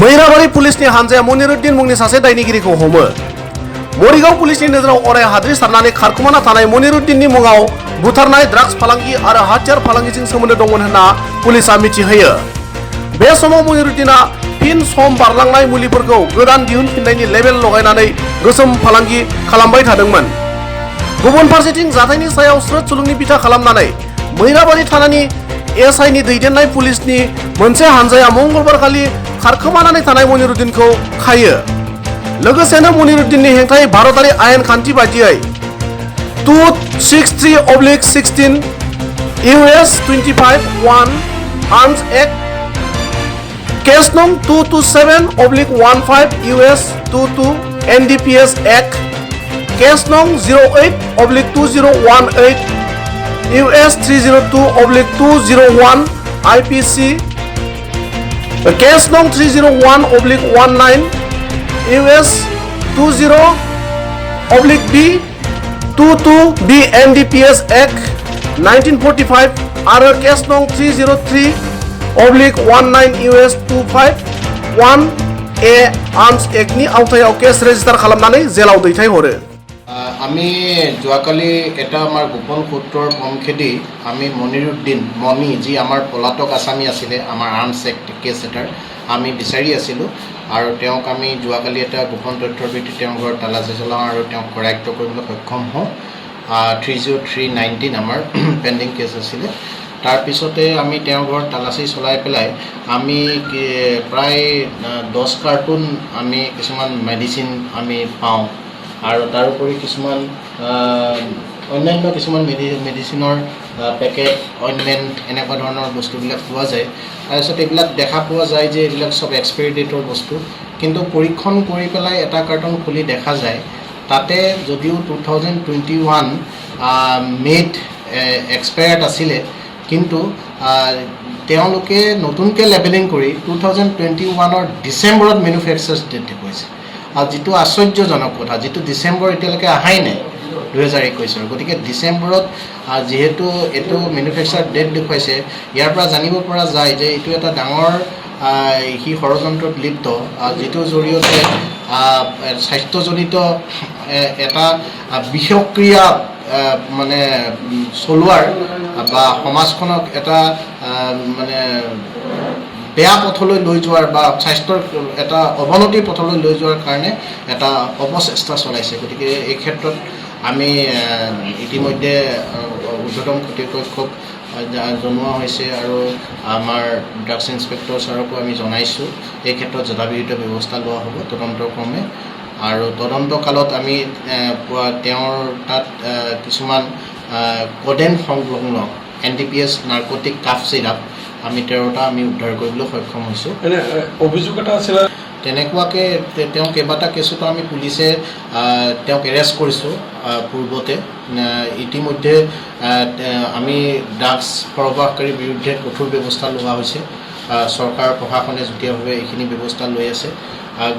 मैराबारि पुलिसनि हानजाया मनिरुद्दिन मुंनि सासे दायनिगिरिखौ हमो। मरिगाव पुलिसनि नोजोराव अराय हाद्रि सारनानै खारखुमाना थानाय मनिरुद्दिननि मुङाव बुथारनाय ड्राग्स फालांगि आरो हाथियार फालांगिजों सोमोन्दो दंमोन होनना पुलिसा मिथिहोयो। बे समाव मनिरुद्दिना फिन सम बारलांनाय मुलिफोरखौ गोदान दिहुनफिननायनि लेबेल लगायनानै गोसोम फालांगि खालामबाय थादोंमोन। गुबुन फारसेथिं जाथायनि सायाव स्रोद सुलुंनि बिथा खालामनानै मैराबारि थानानि एसआइनि दैदेननाय पुलिसनि मोनसे हानजाया मंगलबारखालि खारखोमानानै थानाय मनिरुद्दिनखौ खायो। लोगोसेनो मनिरुद्दिननि हेंथायै भारतारि आयेन खान्थि बायदियै 263/16 US 25(1) आर्म्स एक्ट, केस नं 227/15 US 22 NDPS एक्ट, केस नं 08/2018 US 302/201 IPC, केस नं 301/19 US 20/B22 B NDPS act 1945 आरो केस नं 303/19 US 251A आर्म्स एक्टनि आवथायाव केस रेजिस्टार खालामनानै जेलाव दैथायहरो। আমি যোৱাকালি এটা আমাৰ গোপন সূত্ৰৰ পমখেদি আমি মনিৰুদ্দিন মনি যি আমাৰ পলাতক আসামী আছিলে আমাৰ আৰ্মছ এক্ট কেছ এটাৰ আমি বিচাৰি আছিলোঁ আৰু তেওঁক আমি যোৱাকালি এটা গোপন তথ্যৰ ভিত্তিত তেওঁৰ ঘৰত তালাচী চলাওঁ আৰু তেওঁক কৰায়ত্ব কৰিবলৈ সক্ষম হওঁ। 303/19 আমাৰ পেণ্ডিং কেছ আছিলে। তাৰপিছতে আমি তেওঁৰ ঘৰত তালাচী চলাই পেলাই আমি প্ৰায় 10 কাৰ্টুন আমি কিছুমান মেডিচিন আমি পাওঁ আৰু তাৰোপৰি কিছুমান অন্যান্য কিছুমান মেডিচিনৰ পেকেট অইনমেণ্ট এনেকুৱা ধৰণৰ বস্তুবিলাক পোৱা যায়। তাৰপিছত এইবিলাক দেখা পোৱা যায় যে এইবিলাক চব এক্সপায়াৰী ডেটৰ বস্তু, কিন্তু পৰীক্ষণ কৰি পেলাই এটা কাৰ্টন খুলি দেখা যায় তাতে যদিও 2021 মে'ত এক্সপায়াৰ্ড আছিলে, কিন্তু তেওঁলোকে নতুনকৈ লেবেলিং কৰি 2021 ডিচেম্বৰত মেনুফেকচাৰ্ছ ডেট দেখুৱাইছে। আৰু যিটো আশ্চৰ্যজনক কথা, যিটো ডিচেম্বৰ এতিয়ালৈকে অহাই নাই 2021। গতিকে ডিচেম্বৰত যিহেতু এইটো মেনুফেকচাৰ ডেট দেখুৱাইছে, ইয়াৰ পৰা জানিব পৰা যায় যে এইটো এটা ডাঙৰ সি ষড়যন্ত্ৰত লিপ্ত, যিটোৰ জৰিয়তে স্বাস্থ্যজনিত এটা বিষক্ৰিয়া মানে চলোৱাৰ বা সমাজখনক এটা মানে বেয়া পথলৈ লৈ যোৱাৰ বা স্বাস্থ্যৰ এটা অৱনতিৰ পথলৈ লৈ যোৱাৰ কাৰণে এটা অপচেষ্টা চলাইছে। গতিকে এই ক্ষেত্ৰত আমি ইতিমধ্যে ঊৰ্ধ্বতম কৰ্তৃপক্ষক জনোৱা হৈছে আৰু আমাৰ ড্ৰাগছ ইনস্পেক্টৰ ছাৰকো আমি জনাইছোঁ। এই ক্ষেত্ৰত যথাবিহিত ব্যৱস্থা লোৱা হ'ব তদন্তক্ৰমে। আৰু তদন্তকালত আমি তেওঁৰ তাত কিছুমান কডেন সংলগ্ন NDPS নাৰ্কটিক কাফ চিৰাপ আমি 13টা আমি উদ্ধাৰ কৰিবলৈ সক্ষম হৈছোঁ। অভিযোগ এটা আছিলে তেনেকুৱাকৈ তেওঁ কেইবাটা কেছতো আমি পুলিচে তেওঁক এৰেষ্ট কৰিছোঁ পূৰ্বতে। ইতিমধ্যে আমি ড্ৰাগছ সৰবৰাহকাৰীৰ বিৰুদ্ধে কঠোৰ ব্যৱস্থা লোৱা হৈছে। চৰকাৰ প্ৰশাসনে যুটীয়াভাৱে এইখিনি ব্যৱস্থা লৈ আছে।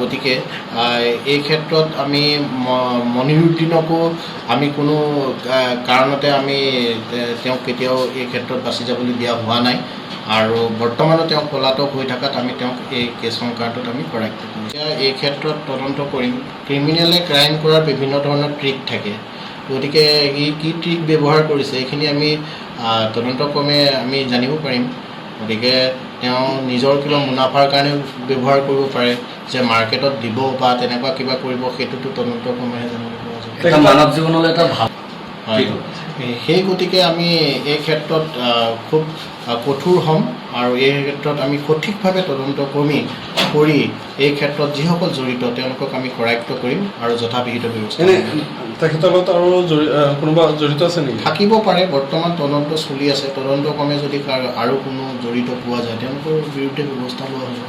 গতিকে এই ক্ষেত্ৰত আমি মনিৰুদ্দিনকো আমি কোনো কাৰণতে আমি তেওঁক কেতিয়াও এই ক্ষেত্ৰত বাচি যাবলৈ দিয়া হোৱা নাই আৰু বৰ্তমানো তেওঁক পলাতক হৈ থকাত আমি তেওঁক এই কেছ সংক্ৰান্তত আমি কৰায়ত্ব কৰিম। এতিয়া এই ক্ষেত্ৰত তদন্ত কৰিম। ক্ৰিমিনেলে ক্ৰাইম কৰাৰ বিভিন্ন ধৰণৰ ট্ৰিক থাকে, গতিকে ই কি ট্ৰিক ব্যৱহাৰ কৰিছে এইখিনি আমি তদন্তক্ৰমে আমি জানিব পাৰিম। গতিকে তেওঁ নিজৰ কিবা মুনাফাৰ কাৰণে ব্যৱহাৰ কৰিব পাৰে, যে মাৰ্কেটত দিব বা তেনেকুৱা কিবা কৰিব, সেইটোতো তদন্তক্ৰমেহে জানিব পৰা যায়। মানৱ জীৱনলৈ এটা ভাল হয়। সেই গতিকে আমি এই ক্ষেত্ৰত খুব কঠোৰ হ'ম আৰু এই ক্ষেত্ৰত আমি সঠিকভাৱে তদন্ত কৰি এই ক্ষেত্ৰত যিসকল জড়িত তেওঁলোকক আমি কৰায়ত্ব কৰিম আৰু যথাবিহিত ব্যৱস্থা। তেখেতৰ লগত আৰু কোনোবা জড়িত আছে নেকি? থাকিব পাৰে, বৰ্তমান তদন্ত চলি আছে। তদন্তক্ৰমে যদি আৰু কোনো জড়িত পোৱা যায় তেওঁলোকৰ বিৰুদ্ধে ব্যৱস্থা লোৱা হ'ব।